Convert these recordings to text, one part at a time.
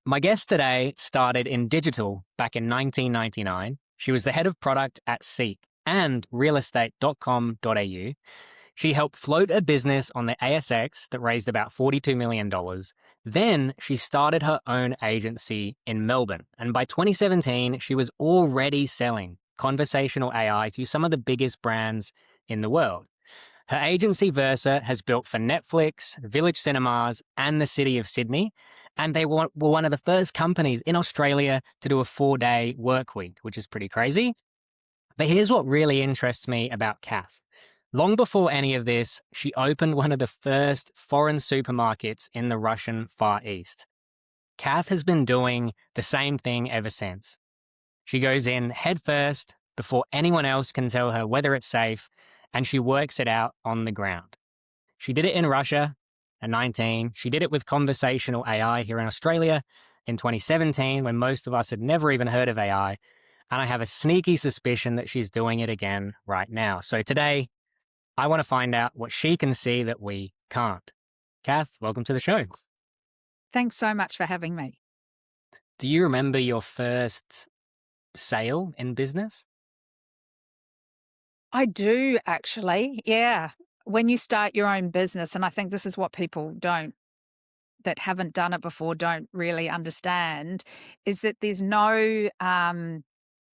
My guest today started in digital back in 1999. She was the head of product at Seek and realestate.com.au. She helped float a business on the ASX that raised about $42 million. Then she started her own agency in Melbourne. And by 2017, she was already selling conversational AI to some of the biggest brands in the world. Her agency Versa has built for Netflix, Village Cinemas, and the City of Sydney. And they were one of the first companies in Australia to do a 4-day work week, which is pretty crazy. But here's what really interests me about Kath. Long before any of this, she opened one of the first foreign supermarkets in the Russian Far East. Kath has been doing the same thing ever since. She goes in head first before anyone else can tell her whether it's safe, and she works it out on the ground. She did it in Russia at 19. She did it with conversational AI here in Australia in 2017 when most of us had never even heard of AI. And I have a sneaky suspicion that she's doing it again right now. So today, I want to find out what she can see that we can't. Kath, welcome to the show. Thanks so much for having me. Do you remember your first sale in business? I do, actually. Yeah. When you start your own business, and I think this is what people that haven't done it before don't really understand, is that there's no,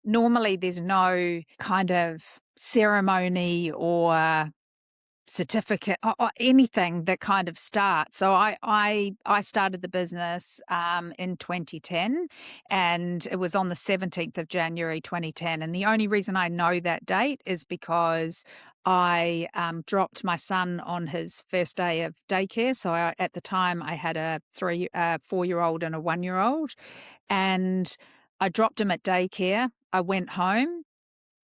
normally there's no kind of ceremony or certificate or anything that kind of starts. So I started the business in 2010, and it was on the 17th of January 2010. And the only reason I know that date is because I dropped my son on his first day of daycare. So at the time I had a 4-year-old and a 1-year-old, and I dropped him at daycare. I went home.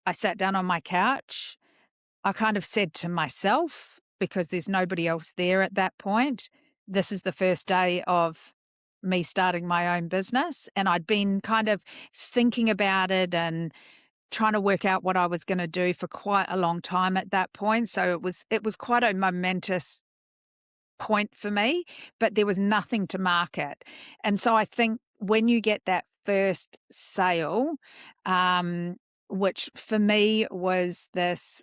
I sat down on my couch. I kind of said to myself, because there's nobody else there at that point, this is the first day of me starting my own business. And I'd been kind of thinking about it and trying to work out what I was going to do for quite a long time at that point. So it was quite a momentous point for me, but there was nothing to market. And so I think when you get that first sale, which for me was this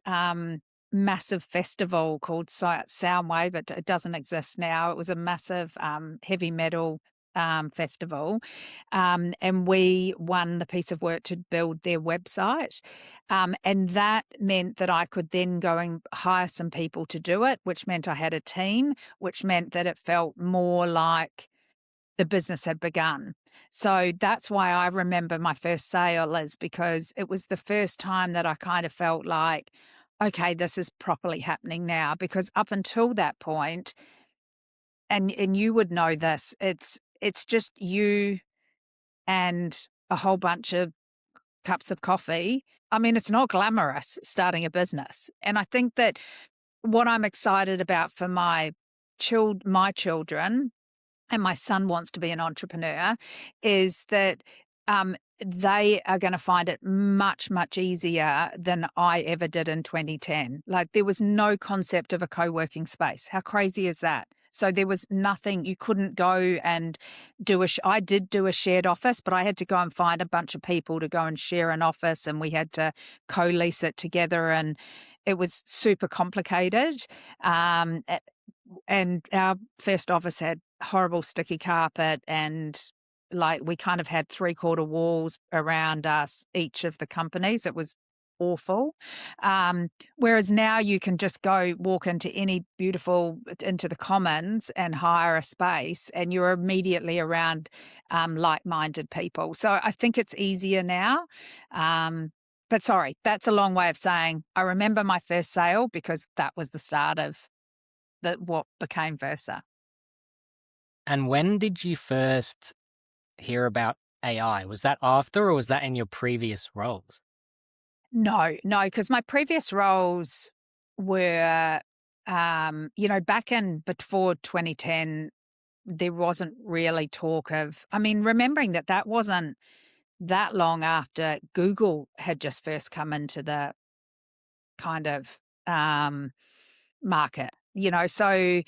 massive festival called Soundwave. It doesn't exist now. It was a massive heavy metal festival. And we won the piece of work to build their website. And that meant that I could then go and hire some people to do it, which meant I had a team, which meant that it felt more like the business had begun. So that's why I remember my first sale, is because it was the first time that I kind of felt like, okay, this is properly happening now. Because up until that point, and you would know this, it's just you and a whole bunch of cups of coffee. I mean, it's not glamorous starting a business. And I think that what I'm excited about for my children, and my son wants to be an entrepreneur, is that they are going to find it much, much easier than I ever did in 2010. Like, there was no concept of a co-working space. How crazy is that? So there was nothing. You couldn't go and I did do a shared office, but I had to go and find a bunch of people to go and share an office, and we had to co-lease it together, and it was super complicated. And our first office had horrible sticky carpet, and like we kind of had 3/4 walls around us, each of the companies. It was awful. Whereas now you can just walk into the commons and hire a space, and you're immediately around like-minded people. So I think it's easier now. But sorry, that's a long way of saying I remember my first sale because that was the start of what became Versa. And when did you first hear about AI? Was that after, or was that in your previous roles? No, because my previous roles were, back in before 2010, there wasn't really talk of, remembering that wasn't that long after Google had just first come into the kind of market, so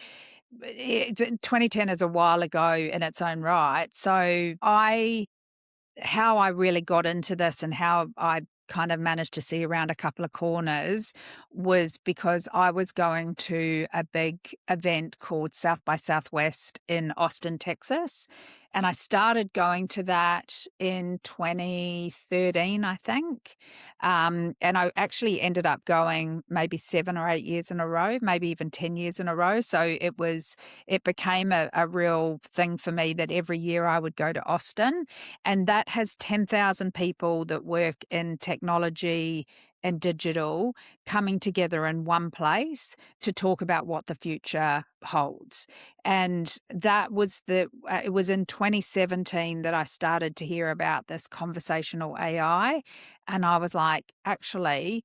2010 is a while ago in its own right. So how I really got into this and how I kind of managed to see around a couple of corners was because I was going to a big event called South by Southwest in Austin, Texas. And I started going to that in 2013, I think. And I actually ended up going maybe 7 or 8 years in a row, maybe even 10 years in a row. So it became a real thing for me that every year I would go to Austin. And that has 10,000 people that work in technology and digital coming together in one place to talk about what the future holds. And that was it was in 2017 that I started to hear about this conversational AI. And I was like, actually,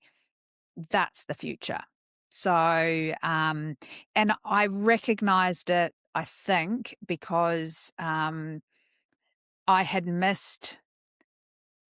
that's the future. So, and I recognized it, I think, because I had missed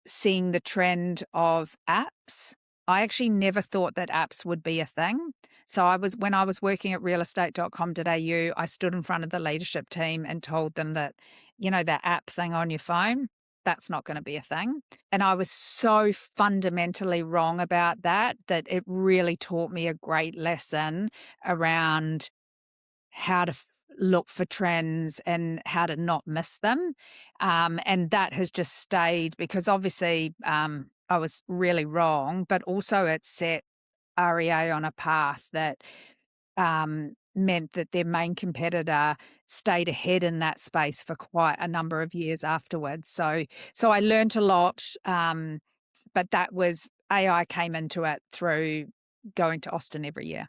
seeing the trend of apps. I actually never thought that apps would be a thing. So when I was working at realestate.com.au, I stood in front of the leadership team and told them that, that app thing on your phone, that's not going to be a thing. And I was so fundamentally wrong about that it really taught me a great lesson around how to look for trends and how to not miss them. And that has just stayed because obviously I was really wrong, but also it set REA on a path that meant that their main competitor stayed ahead in that space for quite a number of years afterwards. So I learned a lot, but that was AI came into it through going to Austin every year.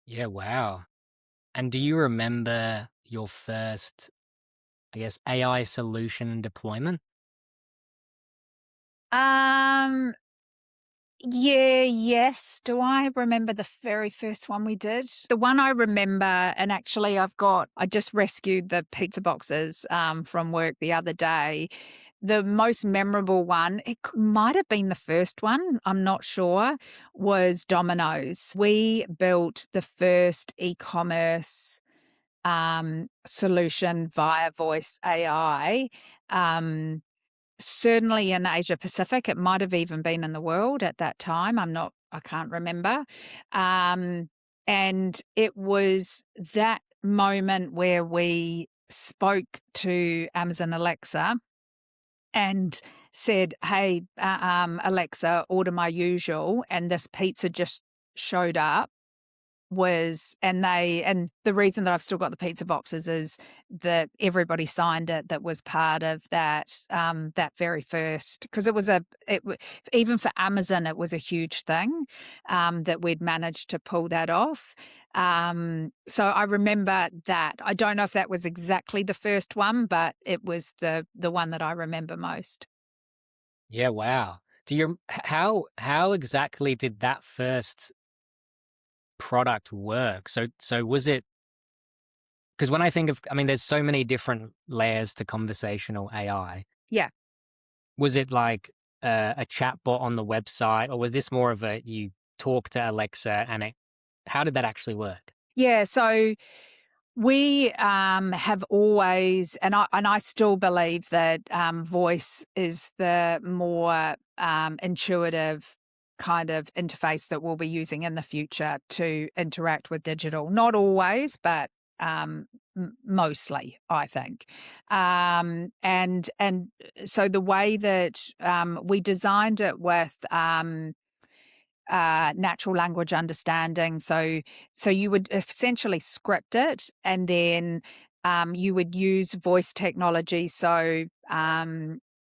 Yeah, wow. And do you remember your first, I guess, AI solution deployment? Um, Yeah, yes. Do I remember the very first one we did? The one I remember, and actually I just rescued the pizza boxes from work the other day. The most memorable one, might have been the first one, I'm not sure, was Domino's. We built the first e-commerce solution via voice AI. Certainly in Asia Pacific, it might have even been in the world at that time. I can't remember. And it was that moment where we spoke to Amazon Alexa and said, "Hey, Alexa, order my usual," and this pizza just showed up and the reason that I've still got the pizza boxes is that everybody signed it that was part of that very first, because even for Amazon it was a huge thing that we'd managed to pull that off. So I remember that. I don't know if that was exactly the first one, but it was the one that I remember most. Yeah, wow. How exactly did that first product work? So was it, because when I think of, I mean, there's so many different layers to conversational AI. Yeah. Was it like a chatbot on the website, or was this more of you talk to Alexa and how did that actually work? Yeah. So we have always, and I still believe that voice is the more intuitive kind of interface that we'll be using in the future to interact with digital. Not always, but mostly, I think. And so the way that we designed it with natural language understanding. So you would essentially script it, and then you would use voice technology. So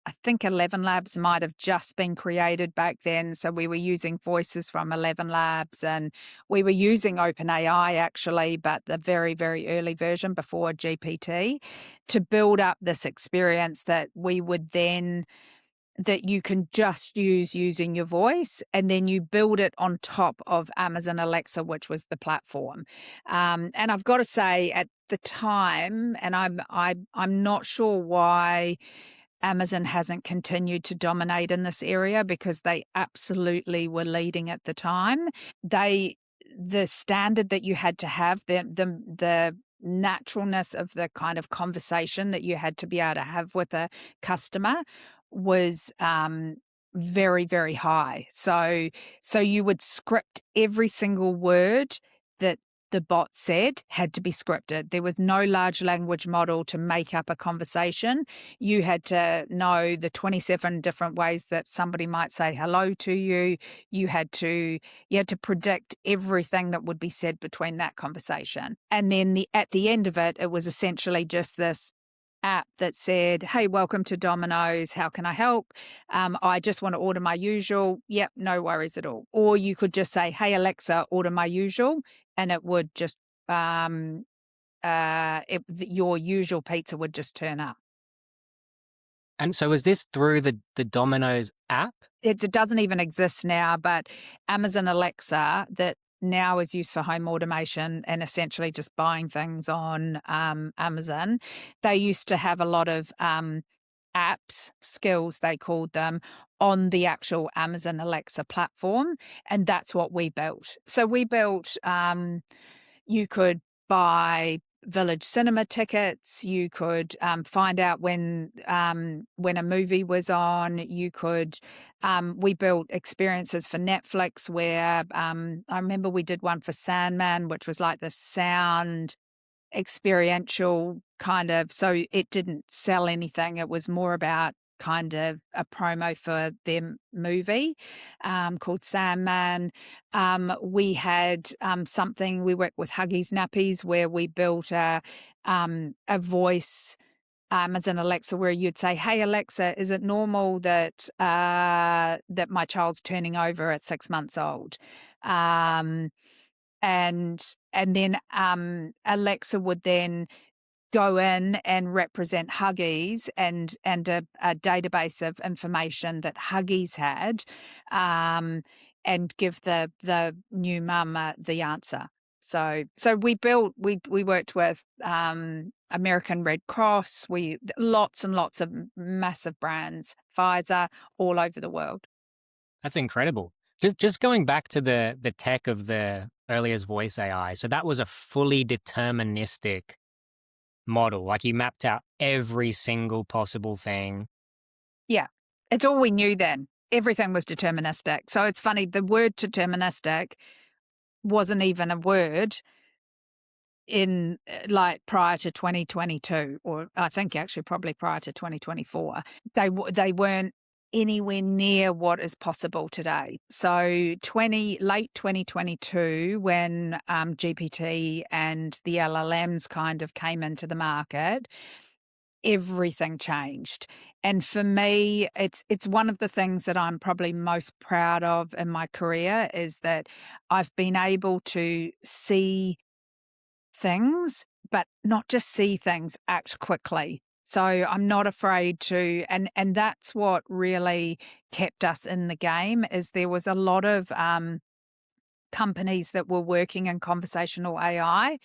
I think 11 Labs might have just been created back then. So we were using voices from 11 Labs, and we were using OpenAI actually, but the very, very early version before GPT, to build up this experience that we would then that you can just use using your voice, and then you build it on top of Amazon Alexa, which was the platform. And I've got to say, at the time, and I'm not sure why Amazon hasn't continued to dominate in this area, because they absolutely were leading at the time. the standard that you had to have, the naturalness of the kind of conversation that you had to be able to have with a customer was very, very high. So you would script every single word that the bot said had to be scripted. There was no large language model to make up a conversation. You had to know the 27 different ways that somebody might say hello to you. You had to predict everything that would be said between that conversation. And then at the end of it, it was essentially just this app that said, "Hey, welcome to Domino's. How can I help? I just want to order my usual." Yep, no worries at all. Or you could just say, "Hey, Alexa, order my usual," and it would just your usual pizza would just turn up. And so is this through the Domino's app? It doesn't even exist now, but Amazon Alexa, that now is used for home automation and essentially just buying things on Amazon. They used to have a lot of apps, skills they called them, on the actual Amazon Alexa platform, and that's what we built. So we built, you could buy village cinema tickets. You could find out when a movie was on. You could. We built experiences for Netflix where I remember we did one for Sandman, which was like the sound experiential kind of. So it didn't sell anything. It was more about kind of a promo for their movie called Sandman. We had something, we worked with Huggies nappies where we built a voice as an Alexa where you'd say, "Hey Alexa, is it normal that that my child's turning over at 6 months old?" And then Alexa would then go in and represent Huggies and a database of information that Huggies had, and give the new mum the answer. So we worked with American Red Cross. Lots and lots of massive brands, Pfizer, all over the world. That's incredible. Just going back to the tech of the earlier's voice AI. So that was a fully deterministic model. Like you mapped out every single possible thing. Yeah, it's all we knew then. Everything was deterministic. So it's funny, the word deterministic wasn't even a word in like prior to 2022, or I think actually probably prior to 2024. They weren't anywhere near what is possible today. So late 2022, when GPT and the LLMs kind of came into the market, everything changed. And for me, it's one of the things that I'm probably most proud of in my career is that I've been able to see things, but not just see things, act quickly. So I'm not afraid to, and that's what really kept us in the game. Is there was a lot of companies that were working in conversational AI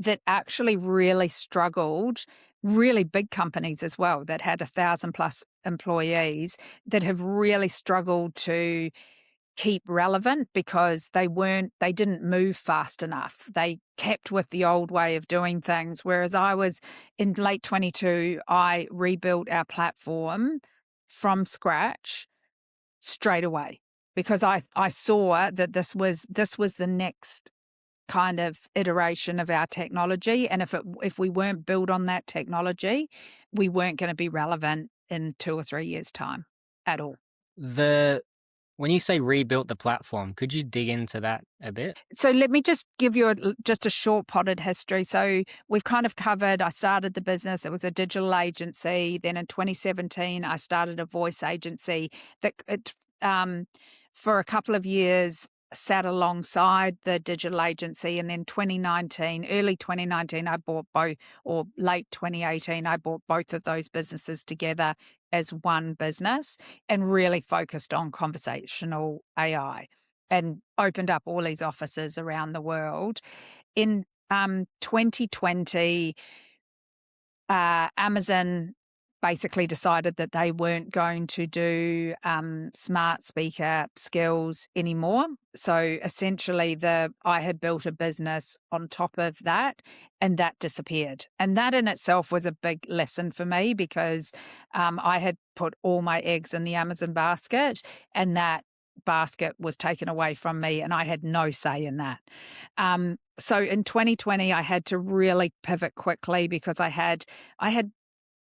that actually really struggled, really big companies as well that had 1,000+ employees that have really struggled to keep relevant because they didn't move fast enough. They kept with the old way of doing things. Whereas I was in late 22, I rebuilt our platform from scratch straight away because I saw that this was the next kind of iteration of our technology. And if we weren't built on that technology, we weren't going to be relevant in 2 or 3 years' time at all. When you say rebuilt the platform, could you dig into that a bit? So let me just give you just a short potted history. So we've kind of covered, I started the business, it was a digital agency. Then in 2017, I started a voice agency that for a couple of years sat alongside the digital agency. And then early 2019, I bought both, or late 2018, I bought both of those businesses together as one business and really focused on conversational AI and opened up all these offices around the world. In 2020, Amazon basically decided that they weren't going to do smart speaker skills anymore. So essentially I had built a business on top of that, and that disappeared. And that in itself was a big lesson for me, because I had put all my eggs in the Amazon basket, and that basket was taken away from me, and I had no say in that. So in 2020, I had to really pivot quickly, because I had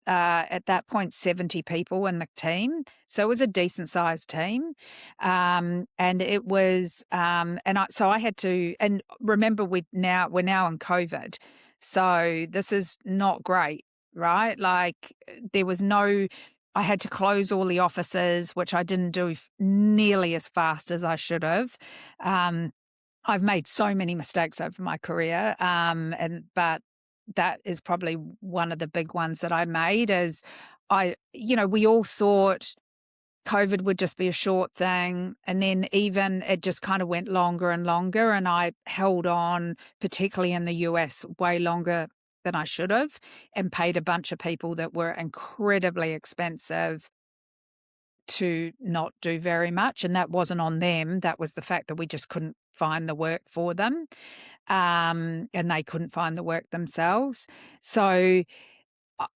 at that point 70 people in the team, so it was a decent sized team, and it was so I had to, and remember we're now in COVID, so this is not great, right? Like there was no. I had to close all the offices, which I didn't do nearly as fast as I should have. I've made so many mistakes over my career, but that is probably one of the big ones that I made. Is we all thought COVID would just be a short thing, and then even it just kind of went longer and longer, and I held on, particularly in the US, way longer than I should have, and paid a bunch of people that were incredibly expensive to not do very much. And that wasn't on them. That was the fact that we just couldn't find the work for them. And they couldn't find the work themselves. So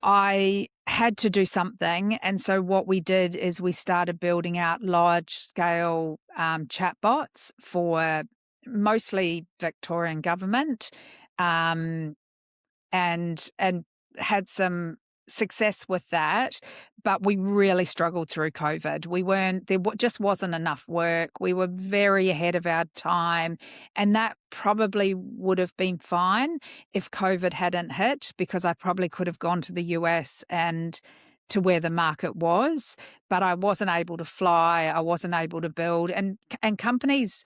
I had to do something. And so what we did is we started building out large scale chatbots for mostly Victorian government, and had some success with that, but we really struggled through COVID. There just wasn't enough work. We were very ahead of our time, and that probably would have been fine if COVID hadn't hit, because I probably could have gone to the US and to where the market was, but I wasn't able to fly. I wasn't able to build, and companies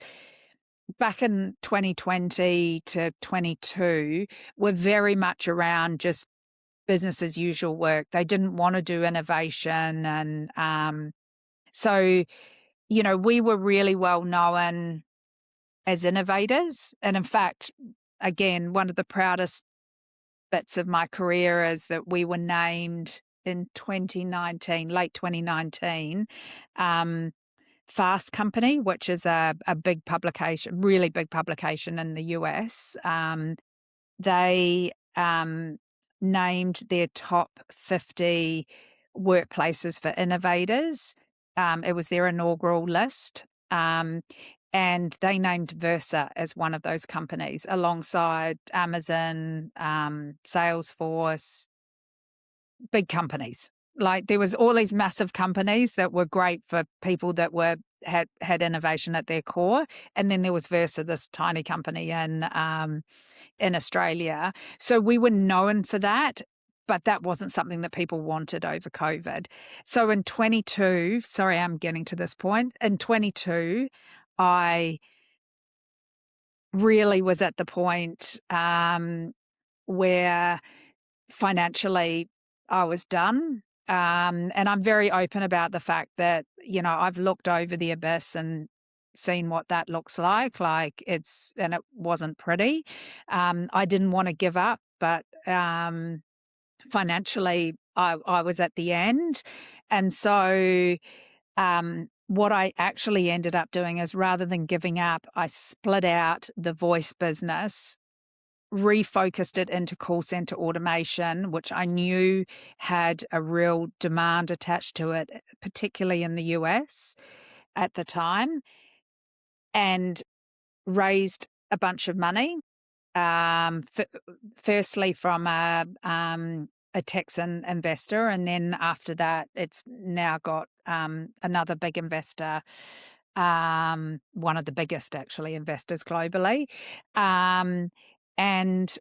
back in 2020 to 22 were very much around just business as usual work. They didn't want to do innovation. And so, we were really well known as innovators. And in fact, again, one of the proudest bits of my career is that we were named in 2019, late 2019, Fast Company, which is a big publication, really big publication in the US. They named their top 50 workplaces for innovators. It was their inaugural list. And they named Versa as one of those companies, alongside Amazon, Salesforce, big companies. Like there was all these massive companies that were great for people that had innovation at their core, and then there was Versa, this tiny company in Australia. So we were known for that, but that wasn't something that people wanted over COVID. So in 22, sorry, I'm getting to this point. In 22, I really was at the point where financially I was done. And I'm very open about the fact that, I've looked over the abyss and seen what that looks like. And it wasn't pretty. I didn't want to give up, but financially I was at the end. And so what I actually ended up doing is, rather than giving up, I split out the voice business, refocused it into call center automation, which I knew had a real demand attached to it, particularly in the US at the time, and raised a bunch of money. Firstly from a Texan investor, and then after that, it's now got another big investor, one of the biggest actually investors globally, and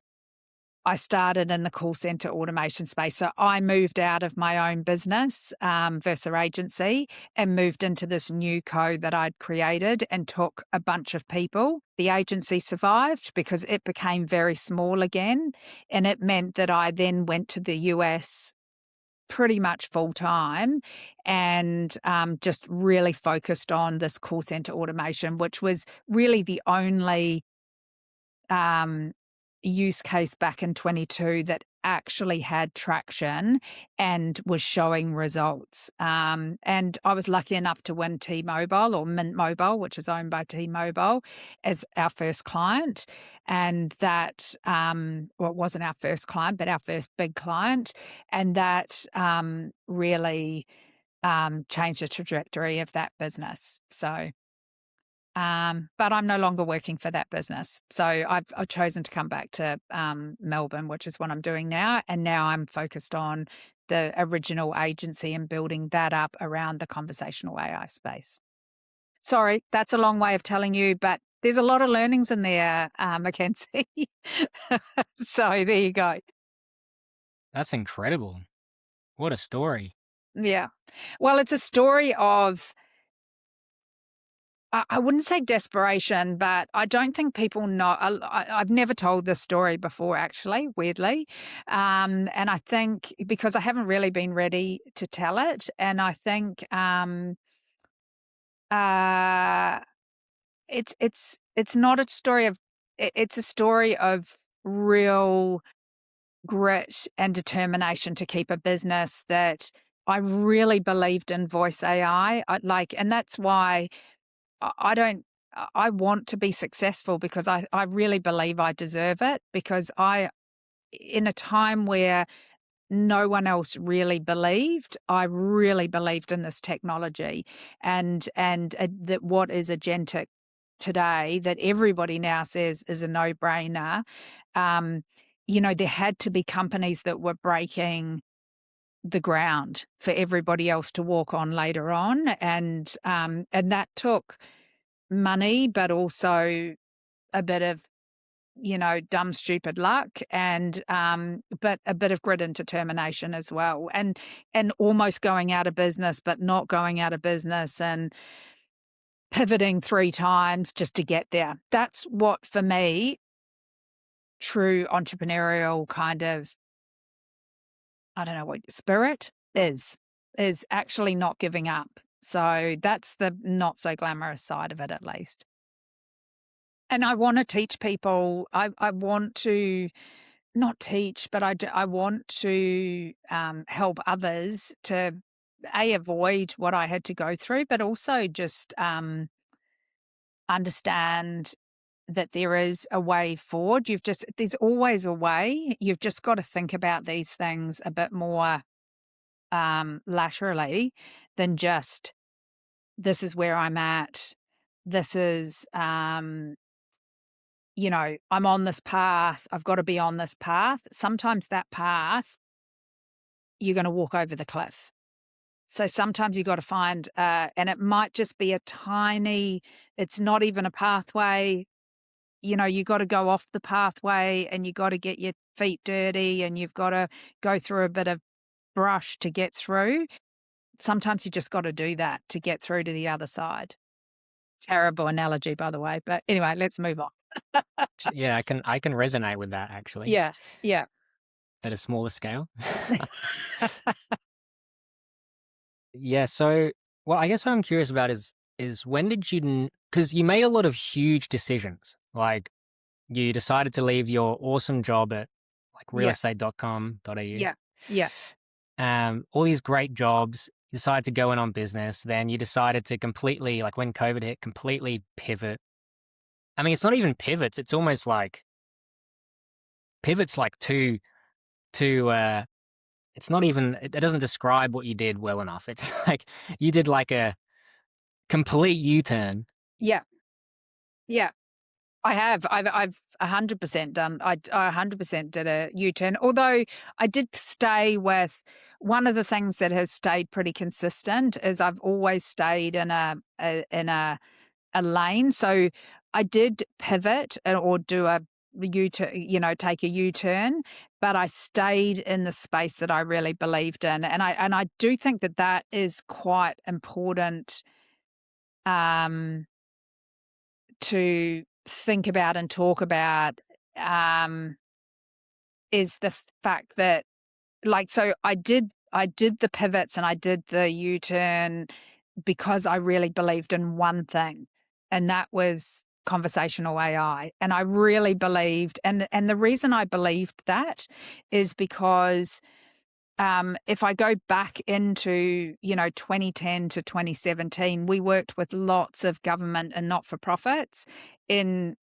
I started in the call center automation space. So I moved out of my own business, Versa Agency, and moved into this new co that I'd created, and took a bunch of people. The agency survived because it became very small again. And it meant that I then went to the US pretty much full time, and just really focused on this call center automation, which was really the only use case back in 22 that actually had traction and was showing results. And I was lucky enough to win T-Mobile, or Mint Mobile, which is owned by T-Mobile, as our first client. And that, well, it wasn't our first client, but our first big client. And that really changed the trajectory of that business. So, but I'm no longer working for that business. So I've chosen to come back to Melbourne, which is what I'm doing now. And now I'm focused on the original agency and building that up around the conversational AI space. Sorry, that's a long way of telling you, but there's a lot of learnings in there, Mackenzie. So there you go. That's incredible. What a story. Yeah. Well, it's a story of, I wouldn't say desperation, but I don't think people know. I've never told this story before, actually, weirdly. And I think because I haven't really been ready to tell it. And I think it's not a story of, it's a story of real grit and determination to keep a business that I really believed in voice AI. And that's why I don't, I want to be successful, because I really believe I deserve it, because in a time where no one else really believed, I really believed in this technology, and that what is agentic today that everybody now says is a no-brainer. There had to be companies that were breaking the ground for everybody else to walk on later on. And that took money, but also a bit of, dumb, stupid luck, and but a bit of grit and determination as well. And almost going out of business, but not going out of business, and pivoting 3 times just to get there. That's what, for me, true entrepreneurial kind of, I don't know what spirit is actually not giving up. So that's the not so glamorous side of it, at least. And I want to teach people. I want to not teach, but I want to help others to avoid what I had to go through, but also just understand that there is a way forward. There's always a way. You've just got to think about these things a bit more laterally than just, this is where I'm at. This is, I'm on this path. I've got to be on this path. Sometimes that path, you're going to walk over the cliff. So sometimes you got to find, and it might just be a tiny, it's not even a pathway. You got to go off the pathway, and you got to get your feet dirty, and you've got to go through a bit of brush to get through. Sometimes you just got to do that to get through to the other side. Terrible analogy, by the way. But anyway, let's move on. Yeah, I can resonate with that, actually. Yeah. At a smaller scale. Yeah, so, well, I guess what I'm curious about is when did you, because you made a lot of huge decisions. Like, you decided to leave your awesome job at like realestate.com.au. Yeah. All these great jobs. You decided to go in on business. Then you decided to completely, like when COVID hit, completely pivot. I mean, it's not even pivots. It's almost like pivots, like it's not even, it doesn't describe what you did well enough. It's like you did like a complete U-turn. Yeah. I've 100% done. I 100% did a U-turn. Although I did stay with, one of the things that has stayed pretty consistent is I've always stayed in a lane. So I did pivot or do a U-turn, take a U-turn, but I stayed in the space that I really believed in, and I do think that is quite important to think about and talk about, is the fact that, like, so I did the pivots and I did the U-turn because I really believed in one thing, and that was conversational AI. And I really believed, and the reason I believed that is because if I go back into, 2010 to 2017, we worked with lots of government and not-for-profits in,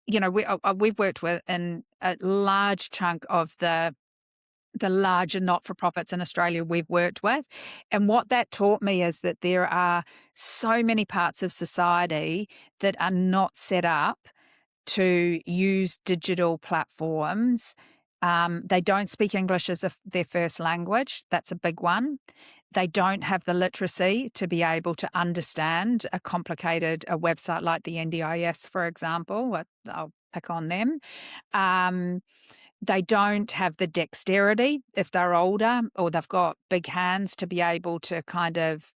we've worked with in a large chunk of the larger not-for-profits in Australia we've worked with. And what that taught me is that there are so many parts of society that are not set up to use digital platforms. They don't speak English as their first language. That's a big one. They don't have the literacy to be able to understand a website like the NDIS, for example. I'll pick on them. They don't have the dexterity if they're older, or they've got big hands to be able to kind of,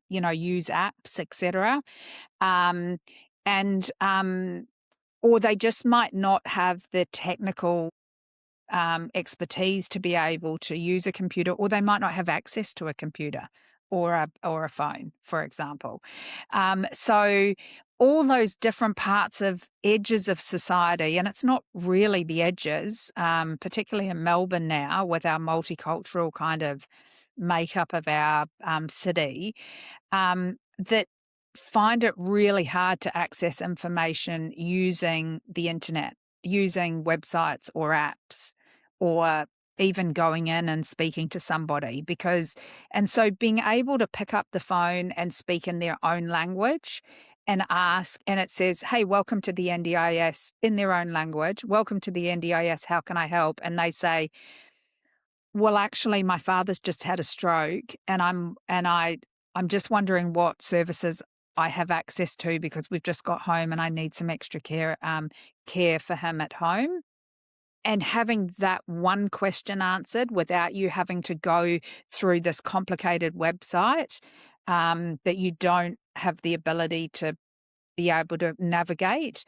use apps, etc. Or they just might not have the technical expertise to be able to use a computer, or they might not have access to a computer or a phone, for example. So all those different parts of edges of society, and it's not really the edges, particularly in Melbourne now with our multicultural kind of makeup of our city, that find it really hard to access information using the internet, using websites or apps, or even going in and speaking to somebody, and so being able to pick up the phone and speak in their own language and ask, and it says, hey, welcome to the NDIS, in their own language, welcome to the NDIS, how can I help? And they say, well, actually, my father's just had a stroke, and I'm just wondering what services I have access to, because we've just got home and I need some extra care for him at home. And having that one question answered without you having to go through this complicated website that you don't have the ability to be able to navigate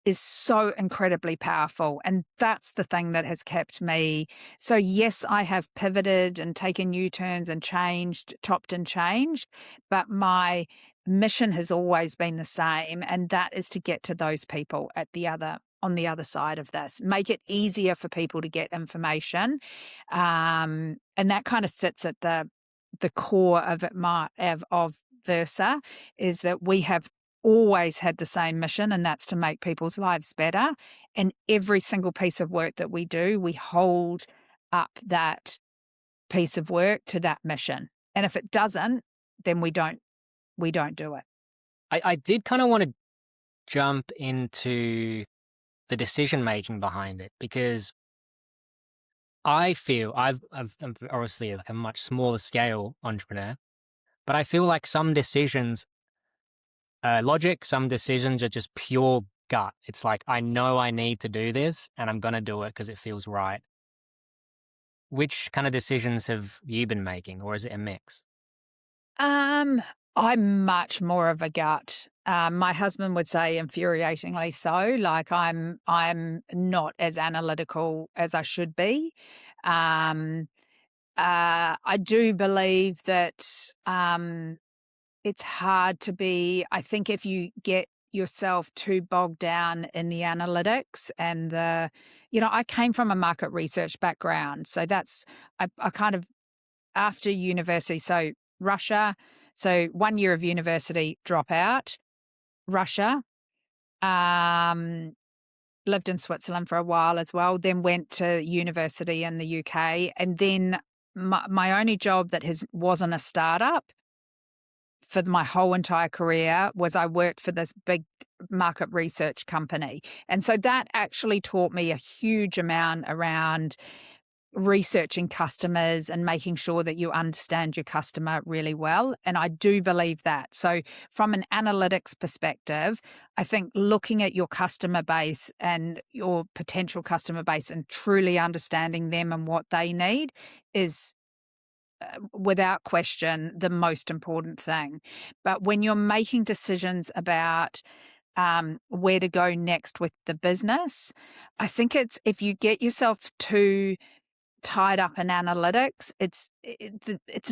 is so incredibly powerful. And that's the thing that has kept me. So yes, I have pivoted and taken U-turns and chopped and changed, but my mission has always been the same. And that is to get to those people on the other side of this, make it easier for people to get information. And that kind of sits at the core of it, of Versa, is that we have always had the same mission, and that's to make people's lives better. And every single piece of work that we do, we hold up that piece of work to that mission. And if it doesn't, then we don't do it. I did kind of want to jump into the decision making behind it, because I feel I'm obviously like a much smaller scale entrepreneur, but I feel like some decisions logic, some decisions are just pure gut. It's like, I know I need to do this and I'm going to do it because it feels right. Which kind of decisions have you been making, or is it a mix? I'm much more of a gut. My husband would say infuriatingly so. Like I'm not as analytical as I should be. I do believe that it's hard to be. I think if you get yourself too bogged down in the analytics and I came from a market research background, so that's I kind of, after university, so Russia. So 1 year of university, drop out, Russia, lived in Switzerland for a while as well, then went to university in the UK. And then my only job that wasn't a startup for my whole entire career was I worked for this big market research company. And so that actually taught me a huge amount around researching customers and making sure that you understand your customer really well. And I do believe that. So from an analytics perspective, I think looking at your customer base and your potential customer base and truly understanding them and what they need is without question the most important thing. But when you're making decisions about where to go next with the business, I think it's, if you get yourself too tied up in analytics, it's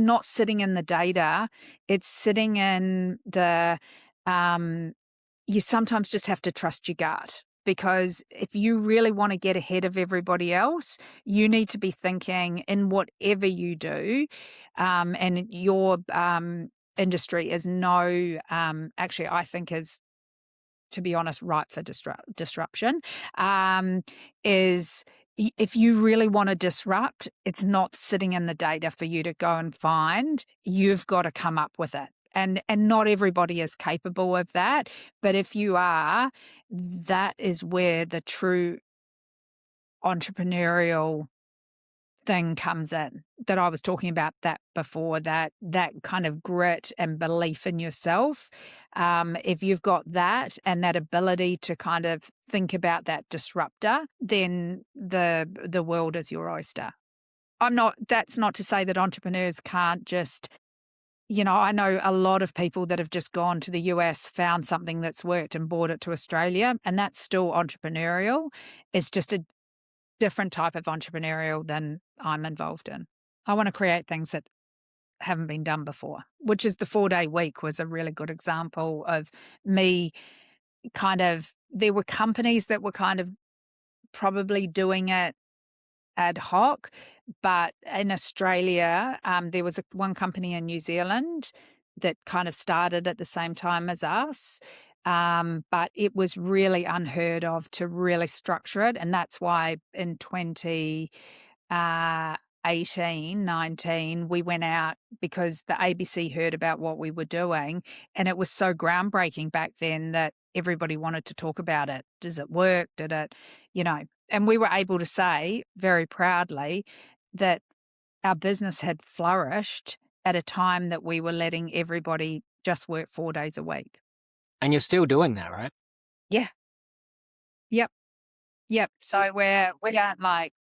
not sitting in the data, it's sitting in the you sometimes just have to trust your gut, because if you really want to get ahead of everybody else, you need to be thinking in whatever you do, and your industry is actually, I think is, to be honest, ripe for disruption, is if you really want to disrupt, it's not sitting in the data for you to go and find. You've got to come up with it. And not everybody is capable of that. But if you are, that is where the true entrepreneurial thing comes in, that I was talking about that before, that kind of grit and belief in yourself. If you've got that and that ability to kind of think about that disruptor, then the world is your oyster. That's not to say that entrepreneurs can't just, I know a lot of people that have just gone to the US, found something that's worked and brought it to Australia, and that's still entrepreneurial. It's just a different type of entrepreneurial than I'm involved in. I want to create things that haven't been done before, which is the 4-day week was a really good example of me there were companies that were kind of probably doing it ad hoc, but in Australia, there was one company in New Zealand that kind of started at the same time as us. But it was really unheard of to really structure it. And that's why in 2018, 19, we went out because the ABC heard about what we were doing. And it was so groundbreaking back then that everybody wanted to talk about it. Does it work? Did it, and we were able to say very proudly that our business had flourished at a time that we were letting everybody just work 4 days a week. And you're still doing that, right? Yeah. Yep. Yep. So we're at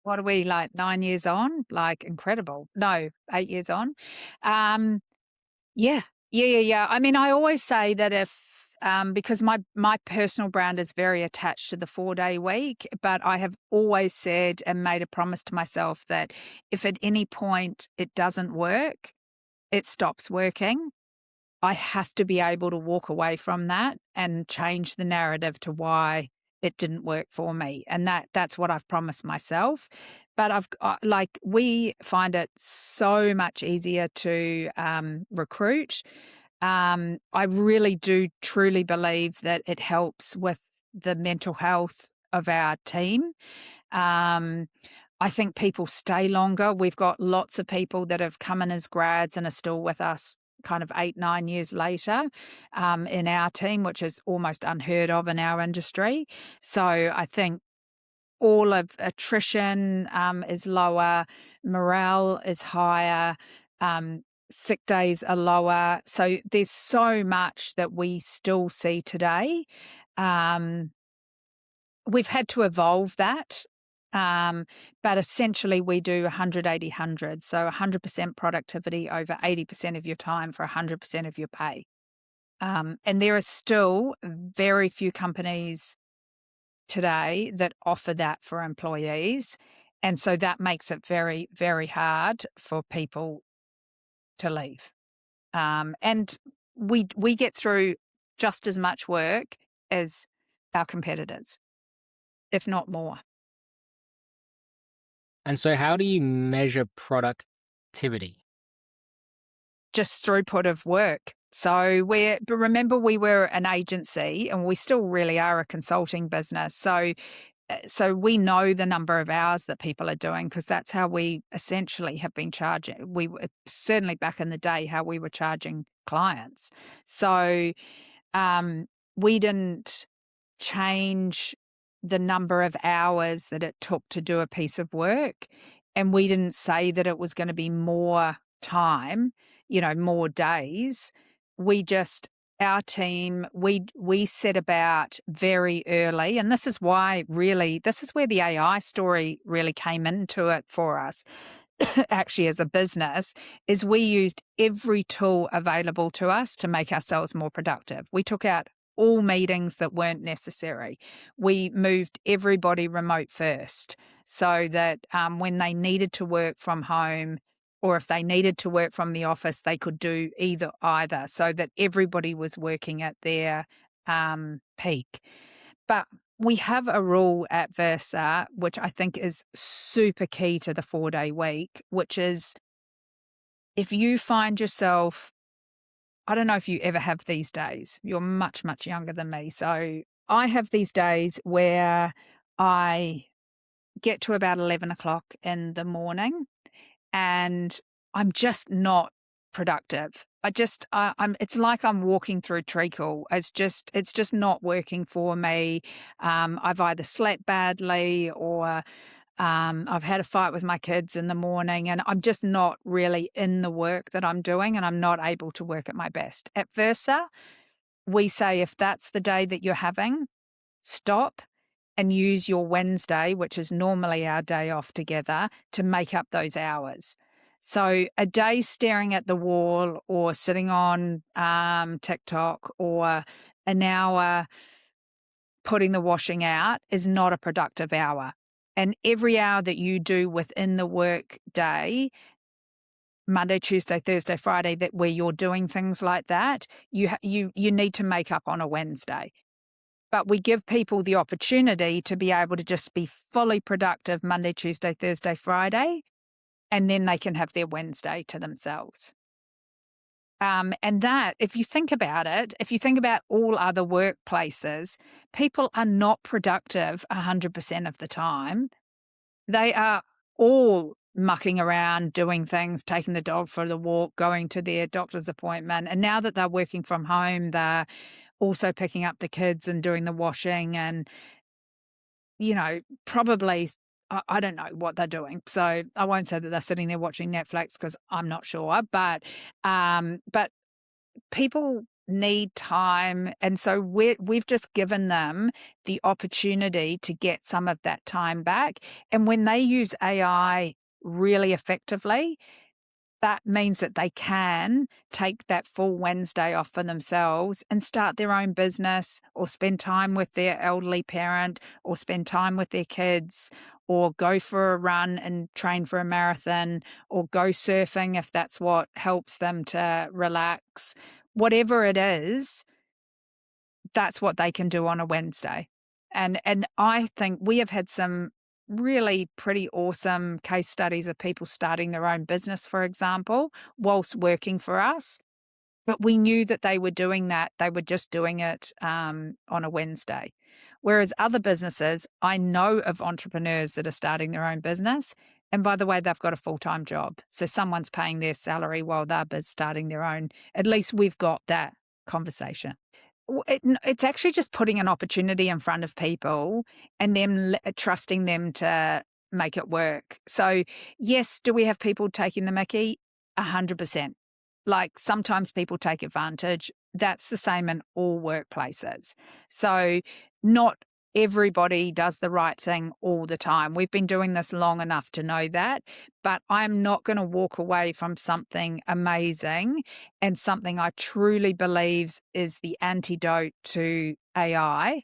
what are we, 9 years on? Incredible. No, 8 years on. Yeah. I mean, I always say that because my personal brand is very attached to the 4-day week, but I have always said and made a promise to myself that if at any point it doesn't work, it stops working. I have to be able to walk away from that and change the narrative to why it didn't work for me. And that's what I've promised myself. But we find it so much easier to recruit. I really do truly believe that it helps with the mental health of our team. I think people stay longer. We've got lots of people that have come in as grads and are still with us kind of 8-9 years later in our team, which is almost unheard of in our industry. So I think all of attrition is lower, morale is higher, sick days are lower. So there's so much that we still see today. We've had to evolve that. But essentially we do 100-80-100. So 100% productivity over 80% of your time for 100% of your pay. And there are still very few companies today that offer that for employees. And so that makes it very, very hard for people to leave. And we get through just as much work as our competitors, if not more. And so how do you measure productivity? Just throughput of work. So but remember, we were an agency and we still really are a consulting business. So we know the number of hours that people are doing because that's how we essentially have been charging. We were certainly back in the day how we were charging clients. So we didn't change the number of hours that it took to do a piece of work. And we didn't say that it was going to be more time, more days. Our team, we set about very early, and this is where the AI story really came into it for us. Actually, as a business, is we used every tool available to us to make ourselves more productive. We took out all meetings that weren't necessary. We moved everybody remote first so that when they needed to work from home or if they needed to work from the office, they could do either, so that everybody was working at their peak. But we have a rule at Versa, which I think is super key to the 4-day week, which is if you find yourself, I don't know if you ever have these days, you're much, much younger than me. So I have these days where I get to about 11 o'clock in the morning and I'm just not productive. I'm it's like I'm walking through treacle. It's just not working for me. I've either slept badly or I've had a fight with my kids in the morning and I'm just not really in the work that I'm doing and I'm not able to work at my best. At Versa, we say if that's the day that you're having, stop and use your Wednesday, which is normally our day off together, to make up those hours. So a day staring at the wall or sitting on TikTok or an hour putting the washing out is not a productive hour. And every hour that you do within the work day, Monday, Tuesday, Thursday, Friday, that where you're doing things like that, you need to make up on a Wednesday. But we give people the opportunity to be able to just be fully productive Monday, Tuesday, Thursday, Friday, and then they can have their Wednesday to themselves. And that, if you think about it, if you think about all other workplaces, people are not productive 100% of the time. They are all mucking around, doing things, taking the dog for the walk, going to their doctor's appointment. And now that they're working from home, they're also picking up the kids and doing the washing and, probably, I don't know what they're doing. So I won't say that they're sitting there watching Netflix because I'm not sure. But people need time. And so we've just given them the opportunity to get some of that time back. And when they use AI really effectively, that means that they can take that full Wednesday off for themselves and start their own business or spend time with their elderly parent or spend time with their kids or go for a run and train for a marathon or go surfing if that's what helps them to relax. Whatever it is, that's what they can do on a Wednesday. And I think we have had some really pretty awesome case studies of people starting their own business, for example, whilst working for us. But we knew that they were doing that. They were just doing it on a Wednesday. Whereas other businesses, I know of entrepreneurs that are starting their own business. And by the way, they've got a full-time job. So someone's paying their salary while they're starting their own. At least we've got that conversation. It's actually just putting an opportunity in front of people and them trusting them to make it work. So, yes, do we have people taking the mickey? 100%. Like sometimes people take advantage. That's the same in all workplaces. So, not everybody does the right thing all the time. We've been doing this long enough to know that, but I'm not going to walk away from something amazing and something I truly believe is the antidote to AI.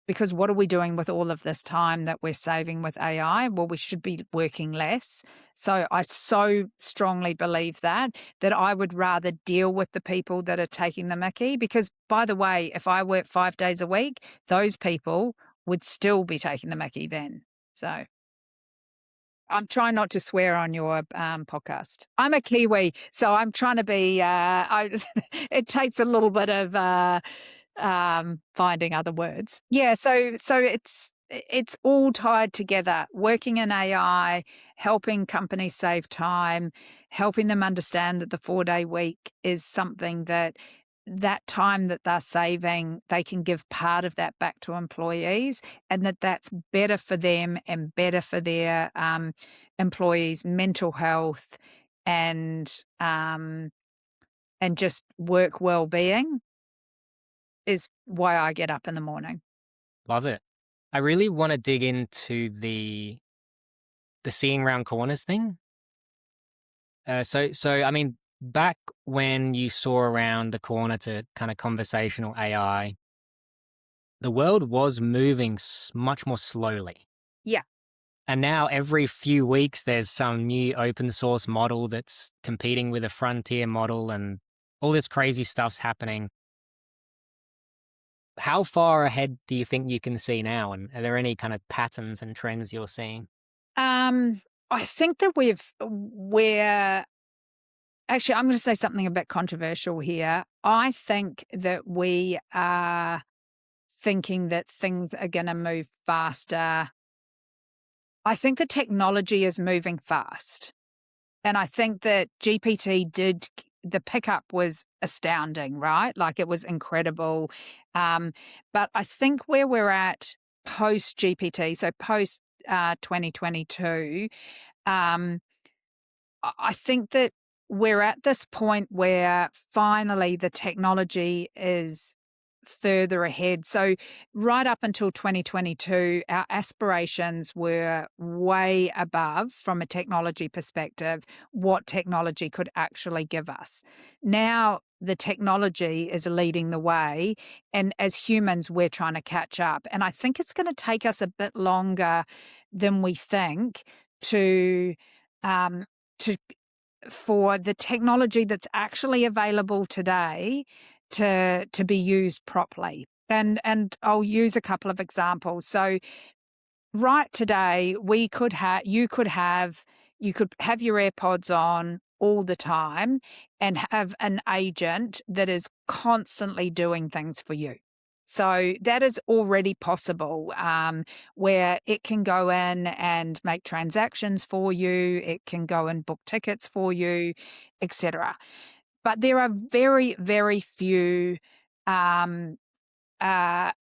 Because what are we doing with all of this time that we're saving with AI? Well, we should be working less. So I so strongly believe that I would rather deal with the people that are taking the mickey. Because, by the way, if I work 5 days a week, those people would still be taking the mickey then. So I'm trying not to swear on your podcast. I'm a Kiwi, so I'm trying to be, it takes a little bit of finding other words. Yeah, so it's all tied together. Working in AI, helping companies save time, helping them understand that the 4-day week is something that time that they're saving, they can give part of that back to employees, and that's better for them and better for their employees' mental health and just work well-being is why I get up in the morning. Love it. I really want to dig into the seeing round corners thing. So I mean, back when you saw around the corner to kind of conversational AI, the world was moving much more slowly. Yeah. And now every few weeks, there's some new open source model that's competing with a frontier model and all this crazy stuff's happening. How far ahead do you think you can see now? And are there any kind of patterns and trends you're seeing? I think that we're actually, I'm going to say something a bit controversial here. I think that we are thinking that things are going to move faster. I think the technology is moving fast. And I think that the pickup was astounding, right? Like it was incredible. But I think where we're at post GPT, so post 2022, um, I think that we're at this point where finally the technology is further ahead. So, right up until 2022, our aspirations were way above, from a technology perspective, what technology could actually give us. Now, the technology is leading the way, and as humans, we're trying to catch up. And I think it's going to take us a bit longer than we think to um, to for the technology that's actually available today to be used properly. And I'll use a couple of examples. So right today, you could have your AirPods on all the time and have an agent that is constantly doing things for you. So that is already possible, where it can go in and make transactions for you, it can go and book tickets for you, etc. But there are very, very few um,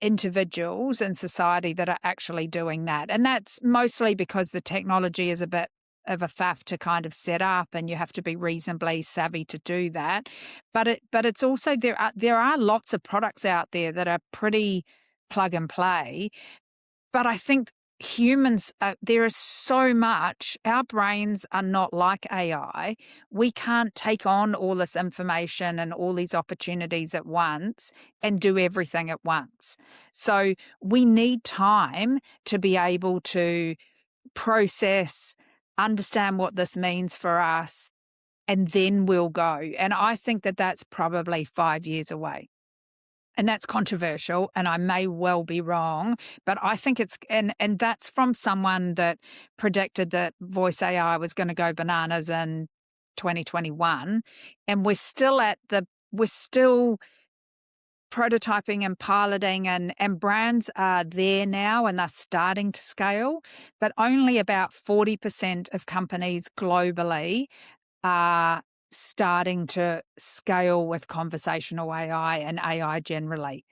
individuals in society that are actually doing that. And that's mostly because the technology is a bit of a faff to kind of set up, and you have to be reasonably savvy to do that. But it's also there are lots of products out there that are pretty plug and play. But I think humans, there is so much. Our brains are not like AI. We can't take on all this information and all these opportunities at once and do everything at once. So we need time to be able to process, understand what this means for us, and then we'll go. And I think that that's probably 5 years away. And that's controversial, and I may well be wrong, but I think and that's from someone that predicted that voice AI was going to go bananas in 2021, and we're still prototyping and piloting, and brands are there now and they're starting to scale, but only about 40% of companies globally are starting to scale with conversational AI and AI generally.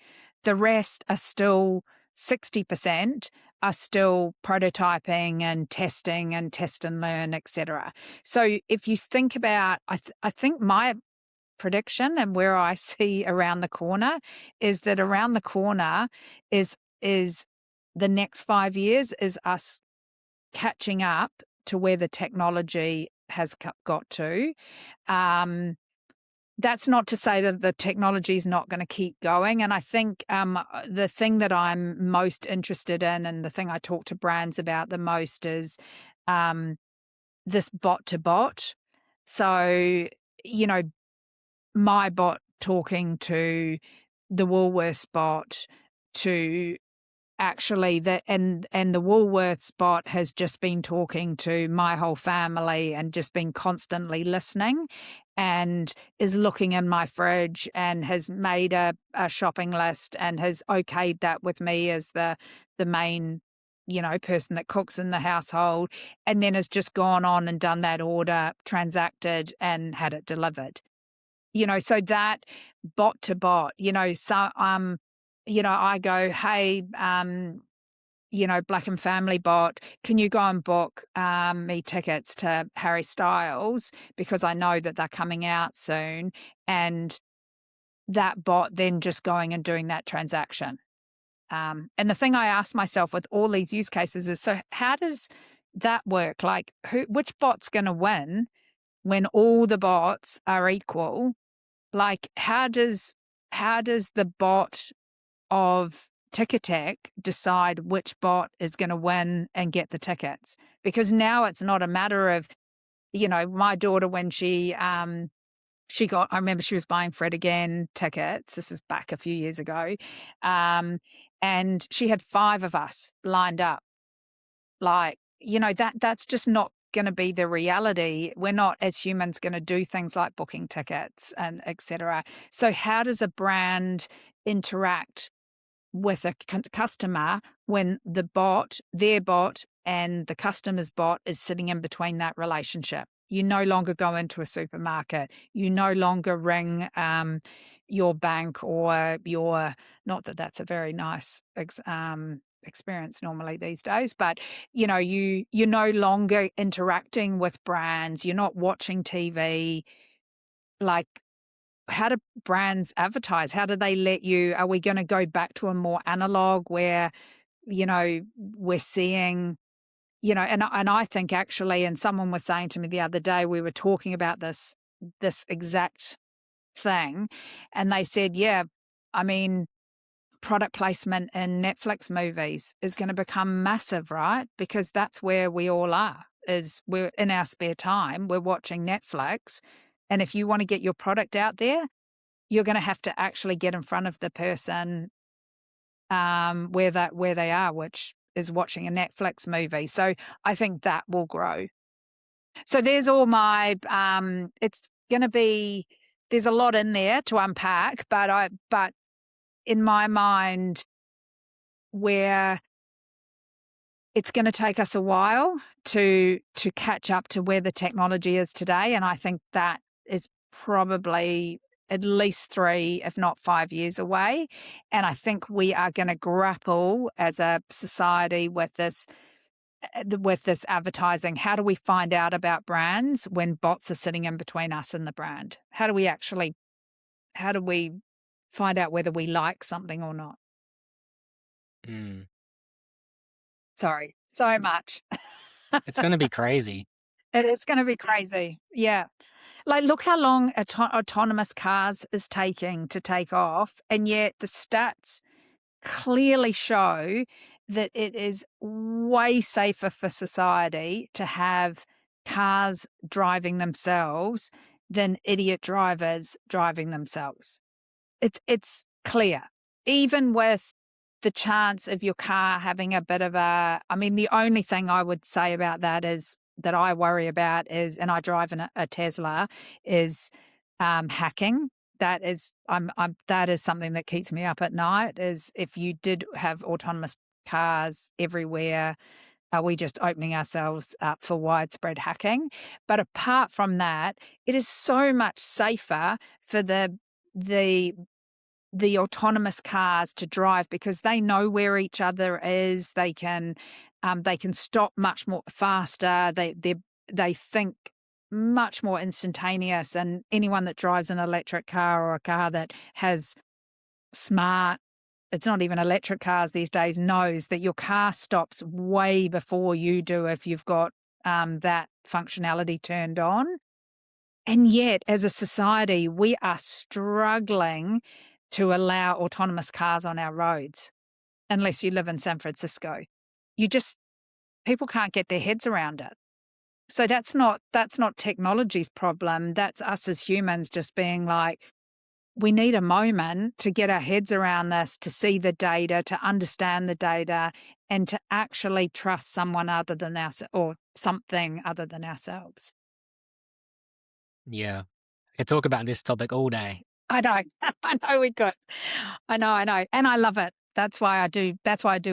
The rest are still 60% are still prototyping and testing and test and learn, etc. So if you think about, I think my prediction and where I see around the corner is that around the corner is the next 5 years is us catching up to where the technology has got to. That's not to say that the technology is not going to keep going. And I think the thing that I'm most interested in, and the thing I talk to brands about the most, is this bot to bot. So, my bot talking to the Woolworths bot to actually and the Woolworths bot has just been talking to my whole family and just been constantly listening, and is looking in my fridge and has made a shopping list and has okayed that with me as the main person that cooks in the household, and then has just gone on and done that order, transacted, and had it delivered. So that bot to bot, so I go, hey, Blackham family bot, can you go and book me tickets to Harry Styles, because I know that they're coming out soon, and that bot then just going and doing that transaction. And the thing I ask myself with all these use cases is, so how does that work? Like, which bot's going to win when all the bots are equal? Like, how does the bot of Ticketek decide which bot is going to win and get the tickets? Because now it's not a matter of, my daughter, when she I remember she was buying Fred again tickets. This is back a few years ago. And she had 5 of us lined up. Like, that's just not going to be the reality. We're not, as humans, going to do things like booking tickets and etc. So how does a brand interact with a customer when their bot and the customer's bot is sitting in between that relationship? You no longer go into a supermarket. You no longer ring your bank or not that that's a very nice experience normally these days, but you're no longer interacting with brands. You're not watching TV. Like, how do brands advertise? How do they let you? Are we going to go back to a more analog where, we're seeing, and I think actually, and someone was saying to me the other day, we were talking about this exact thing, and they said, yeah, I mean, product placement in Netflix movies is going to become massive, right? Because that's where we all are, is we're in our spare time, we're watching Netflix. And if you want to get your product out there, you're going to have to actually get in front of the person where they are, which is watching a Netflix movie. So I think that will grow. So there's all my, it's going to be, there's a lot in there to unpack, but in my mind, where it's going to take us a while to catch up to where the technology is today. And I think that is probably at least 3, if not 5 years away. And I think we are going to grapple as a society with this advertising. How do we find out about brands when bots are sitting in between us and the brand? How do we find out whether we like something or not? Sorry, so much. It's going to be crazy. It is going to be crazy. Yeah. Like, look how long autonomous cars is taking to take off. And yet the stats clearly show that it is way safer for society to have cars driving themselves than idiot drivers driving themselves. It's clear. Even with the chance of your car having a bit of I mean, the only thing I would say about that is that I worry about is, and I drive a Tesla, is hacking. That is, that is something that keeps me up at night. Is if you did have autonomous cars everywhere, are we just opening ourselves up for widespread hacking? But apart from that, it is so much safer for the autonomous cars to drive because they know where each other is. They can stop much more faster. They think much more instantaneous. And anyone that drives an electric car or a car that has it's not even electric cars these days, knows that your car stops way before you do if you've got that functionality turned on. And yet, as a society, we are struggling to allow autonomous cars on our roads, unless you live in San Francisco. People can't get their heads around it. So that's not technology's problem. That's us as humans just being like, we need a moment to get our heads around this, to see the data, to understand the data, and to actually trust someone other than us or something other than ourselves. Yeah. I could talk about this topic all day. I know. I know we could. I know. And I love it. That's why I do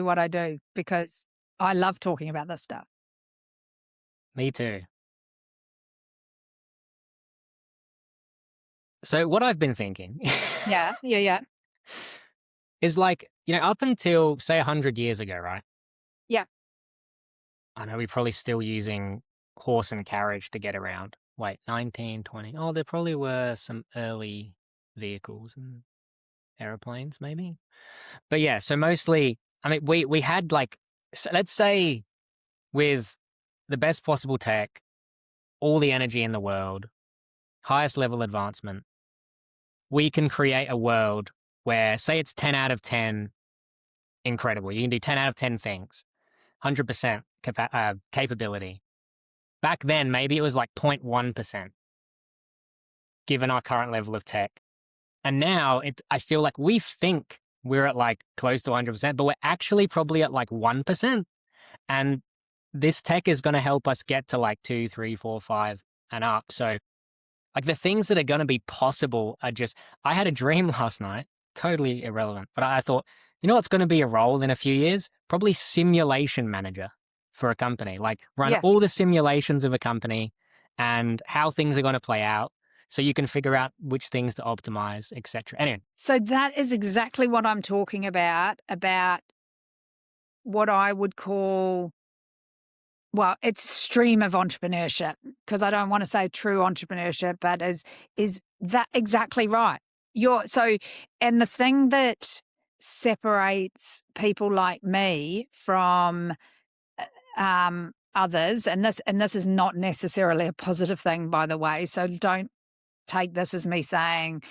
what I do, because I love talking about this stuff. Me too. So what I've been thinking Yeah. is like, up until, say, 100 years ago, right? Yeah. I know we're probably still using horse and carriage to get around. Wait, 1920. Oh, there probably were some early vehicles and airplanes, maybe. But yeah, so mostly, I mean, we had let's say with the best possible tech, all the energy in the world, highest level advancement, we can create a world where, say it's 10 out of 10 incredible. You can do 10 out of 10 things, 100% capability. Back then, maybe it was like 0.1%. given our current level of tech. And now I feel like we think we're at like close to 100%, but we're actually probably at like 1%. And this tech is going to help us get to like 2, 3, 4, 5 and up. So like the things that are going to be possible are just, I had a dream last night, totally irrelevant, but I thought, you know what's going to be a role in a few years? Probably simulation manager for a company, like run Yeah. all the simulations of a company and how things are going to play out so you can figure out which things to optimize, etc. Anyway. So that is exactly what I'm talking about what I would call, well, it's stream of entrepreneurship, because I don't want to say true entrepreneurship, but is that exactly right? And the thing that separates people like me from others, and this is not necessarily a positive thing, by the way, so don't take this as me saying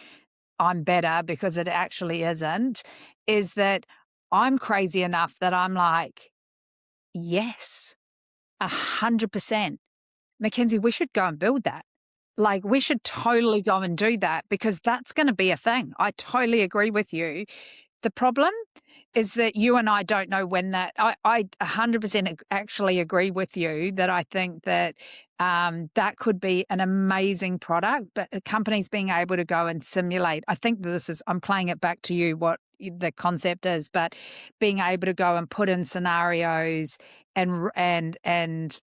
I'm better, because it actually isn't, is that I'm crazy enough that I'm like, yes, 100%. Mackenzie, we should go and build that. Like, we should totally go and do that, because that's going to be a thing. I totally agree with you. The problem is that you and I don't know when that. I 100% actually agree with you that I think that that could be an amazing product, but companies being able to go and simulate. I think I'm playing it back to you, what the concept is, but being able to go and put in scenarios and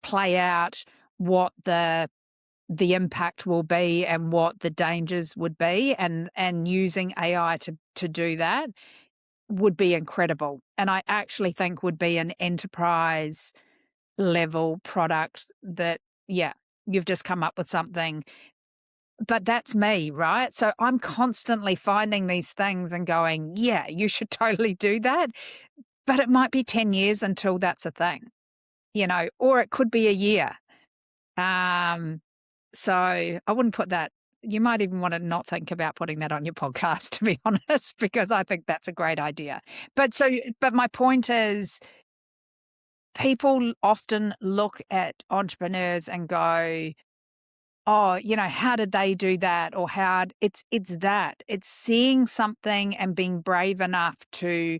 play out what the impact will be and what the dangers would be, and using AI to do that would be incredible. And I actually think would be an enterprise level product that, yeah, you've just come up with something. But that's me, right? So I'm constantly finding these things and going, yeah, you should totally do that. But it might be 10 years until that's a thing, or it could be a year. So I wouldn't put that. You might even want to not think about putting that on your podcast, to be honest, because I think that's a great idea. But my point is, people often look at entrepreneurs and go, oh, how did they do that? Or it's seeing something and being brave enough to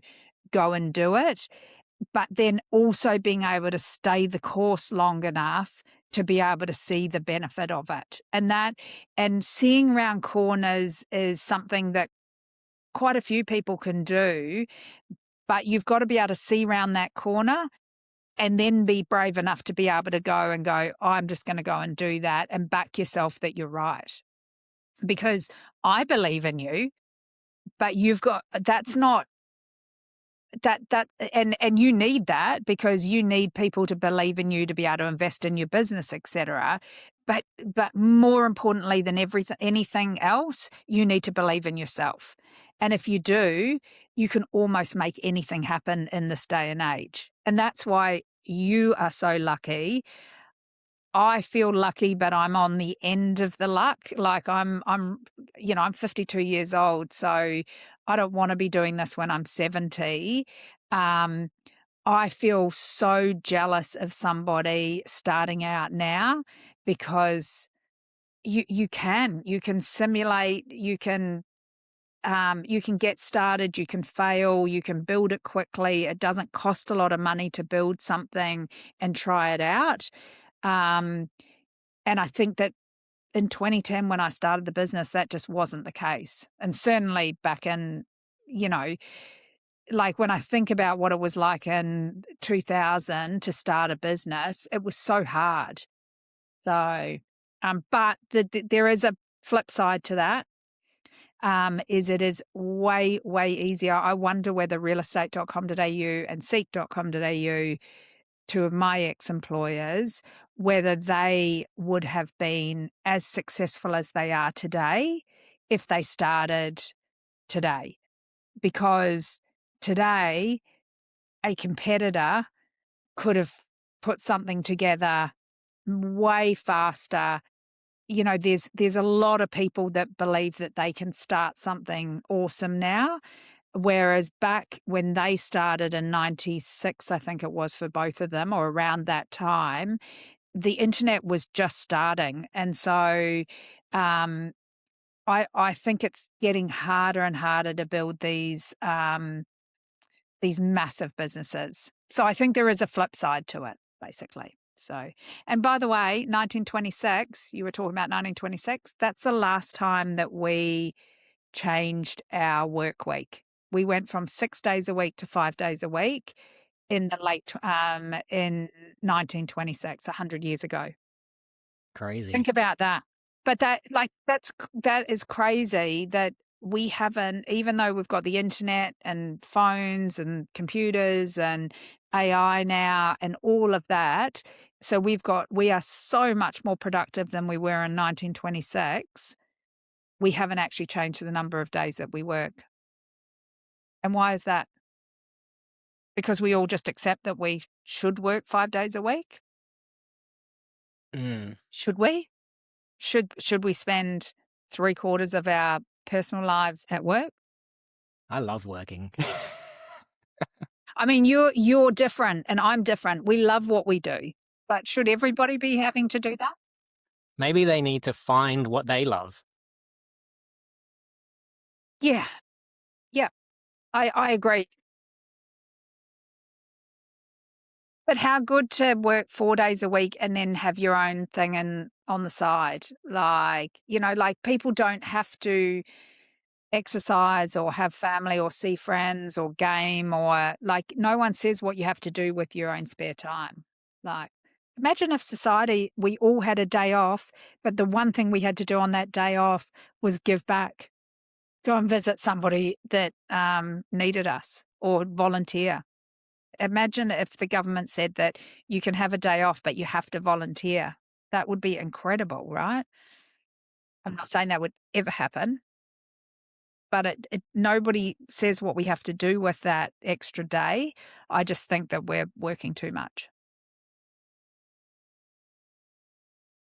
go and do it, but then also being able to stay the course long enough to be able to see the benefit of it. And seeing around corners is something that quite a few people can do, but you've got to be able to see around that corner and then be brave enough to be able to go, I'm just going to go and do that, and back yourself that you're right. Because I believe in you, but that's not, and you need that, because you need people to believe in you to be able to invest in your business, etc. But more importantly than anything else, you need to believe in yourself. And if you do, you can almost make anything happen in this day and age. And that's why you are so lucky. I feel lucky, but I'm on the end of the luck. Like I'm 52 years old, so I don't want to be doing this when I'm 70. I feel so jealous of somebody starting out now, because you can simulate, you can get started, you can fail, you can build it quickly. It doesn't cost a lot of money to build something and try it out. And I think that in 2010, when I started the business, that just wasn't the case. And certainly back in, like when I think about what it was like in 2000 to start a business, it was so hard. So, but there is a flip side to that. Is it is way, way easier. I wonder whether realestate.com.au and seek.com.au, two of my ex-employers, whether they would have been as successful as they are today if they started today. Because today, a competitor could have put something together way faster. There's a lot of people that believe that they can start something awesome now. Whereas back when they started in 96, I think it was for both of them, or around that time, the internet was just starting. And so I think it's getting harder and harder to build these massive businesses. So I think there is a flip side to it, basically. So, and by the way, 1926, you were talking about 1926, that's the last time that we changed our work week. We went from 6 days a week to 5 days a week in in 1926, 100 years ago. Crazy. Think about that. But that is crazy that we haven't, even though we've got the internet and phones and computers and AI now and all of that. So we are so much more productive than we were in 1926. We haven't actually changed the number of days that we work. And why is that? Because we all just accept that we should work 5 days a week? Should we? Should we spend 3/4 of our personal lives at work? I love working. I mean, you're different and I'm different. We love what we do. But should everybody be having to do that? Maybe they need to find what they love. Yeah. Yeah. I agree. But how good to work 4 days a week and then have your own thing on the side. Like people don't have to exercise or have family or see friends or game or no one says what you have to do with your own spare time. Like, imagine if society, we all had a day off, but the one thing we had to do on that day off was give back, go and visit somebody that needed us or volunteer. Imagine if the government said that you can have a day off, but you have to volunteer. That would be incredible, right? I'm not saying that would ever happen, but nobody says what we have to do with that extra day. I just think that we're working too much.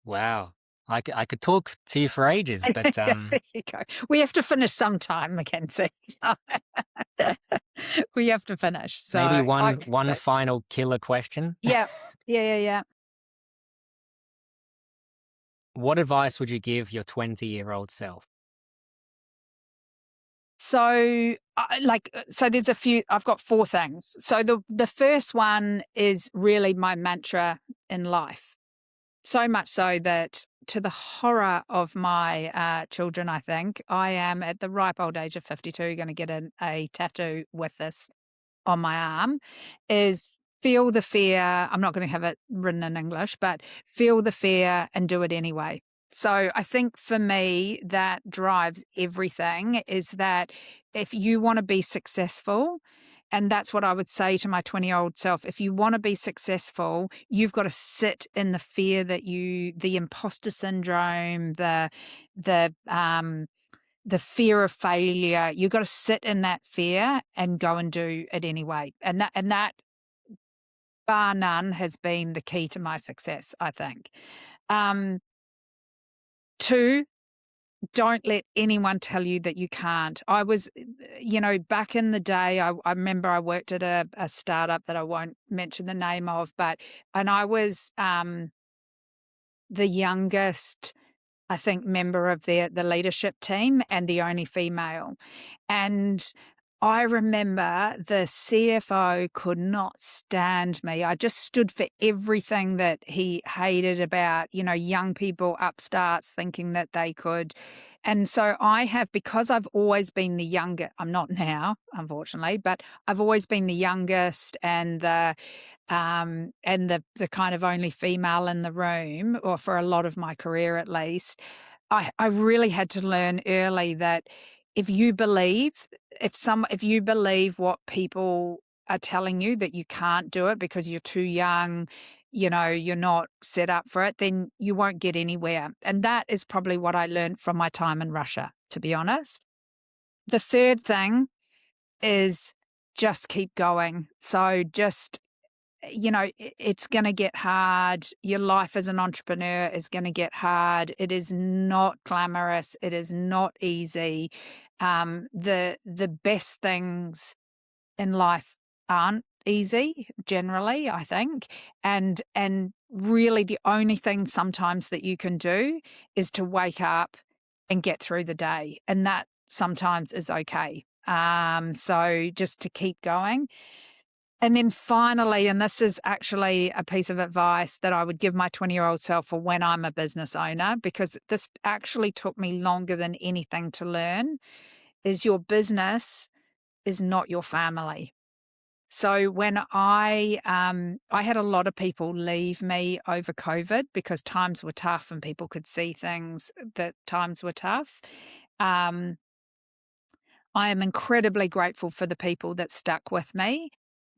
Wow. I could talk to you for ages, but There you go. We have to finish sometime, Mackenzie. We have to finish. So maybe one final killer question. Yeah. What advice would you give your 20-year-old self? So, there's a few. I've got 4 things. So the first one is really my mantra in life. So much so that, to the horror of my children, I think I am at the ripe old age of 52 going to get a tattoo with this on my arm. Is feel the fear. I'm not going to have it written in English, but feel the fear and do it anyway. So I think for me, that drives everything, is that if you want to be successful, and that's what I would say to my 20-year-old self, if you want to be successful, you've got to sit in the fear that the imposter syndrome, the fear of failure, you've got to sit in that fear and go and do it anyway. And that bar none has been the key to my success, I think. 2, don't let anyone tell you that you can't. I was, back in the day, I remember I worked at a startup that I won't mention the name of, and I was the youngest, I think, member of the leadership team and the only female. And I remember the CFO could not stand me. I just stood for everything that he hated about, young people, upstarts, thinking that they could. And so because I've always been the younger, I'm not now, unfortunately, but I've always been the youngest and the kind of only female in the room, or for a lot of my career at least. I really had to learn early that if you believe what people are telling you, that you can't do it because you're too young, you're not set up for it, then you won't get anywhere. And that is probably what I learned from my time in Russia, to be honest. The third thing is just keep going. So just, it's going to get hard. Your life as an entrepreneur is going to get hard. It is not glamorous. It is not easy. The best things in life aren't easy generally, I think. And really the only thing sometimes that you can do is to wake up and get through the day. And that sometimes is okay. So just to keep going. And then finally, and this is actually a piece of advice that I would give my 20-year-old self for when I'm a business owner, because this actually took me longer than anything to learn, is your business is not your family. So when I had a lot of people leave me over COVID because times were tough and people could see things that times were tough. I am incredibly grateful for the people that stuck with me.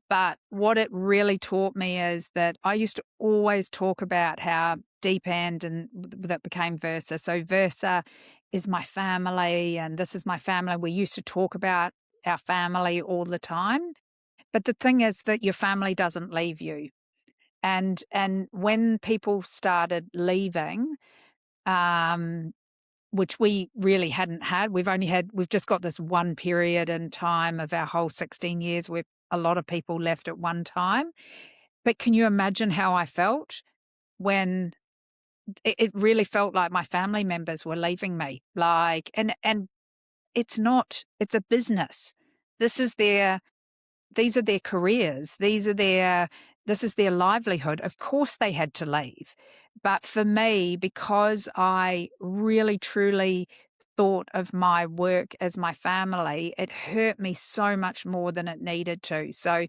But what it really taught me is that I used to always talk about how deep end and that became Versa. So Versa is my family and this is my family. We used to talk about our family all the time. But the thing is that your family doesn't leave you. And when people started leaving, which we really hadn't had, we've just got this one period in time of our whole 16 years where a lot of people left at one time. But can you imagine how I felt when it really felt like my family members were leaving me? Like, and it's a business. This is these are their careers. This is their livelihood. Of course they had to leave. But for me, because I really truly thought of my work as my family, it hurt me so much more than it needed to. So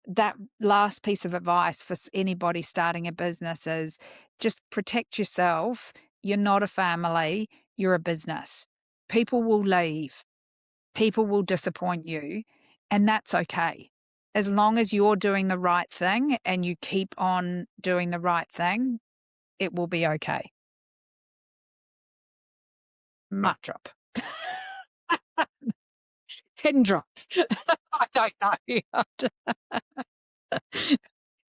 that last piece of advice for anybody starting a business is just protect yourself. You're not a family, you're a business. People will leave. People will disappoint you, and that's okay. As long as you're doing the right thing and you keep on doing the right thing, it will be okay. Mic drop. Pin drop. I don't know.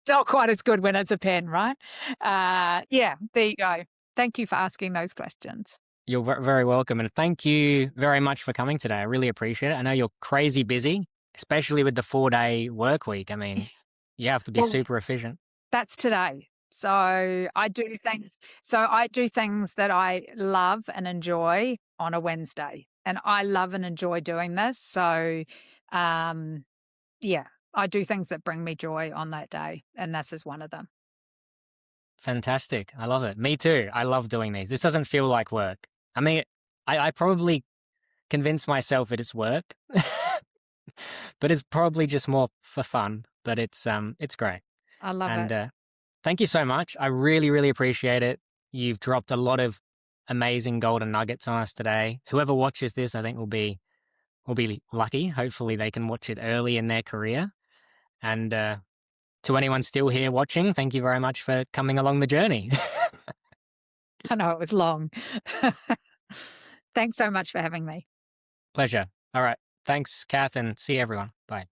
Not quite as good when it's a pen, right? Yeah, there you go. Thank you for asking those questions. You're very welcome. And thank you very much for coming today. I really appreciate it. I know you're crazy busy, especially with the 4-day work week. I mean, you have to be Well, super efficient. That's today. So I do things that I love and enjoy on a Wednesday. And I love and enjoy doing this. So yeah, I do things that bring me joy on that day. And this is one of them. Fantastic. I love it. Me too. I love doing these. This doesn't feel like work. I mean, I probably convince myself that it's work, but it's probably just more for fun. But it's great. I love it. Thank you so much. I really, really appreciate it. You've dropped a lot of amazing golden nuggets on us today. Whoever watches this, I think will be lucky. Hopefully they can watch it early in their career. And to anyone still here watching, thank you very much for coming along the journey. I know it was long. Thanks so much for having me. Pleasure. All right. Thanks, Kath, and see everyone. Bye.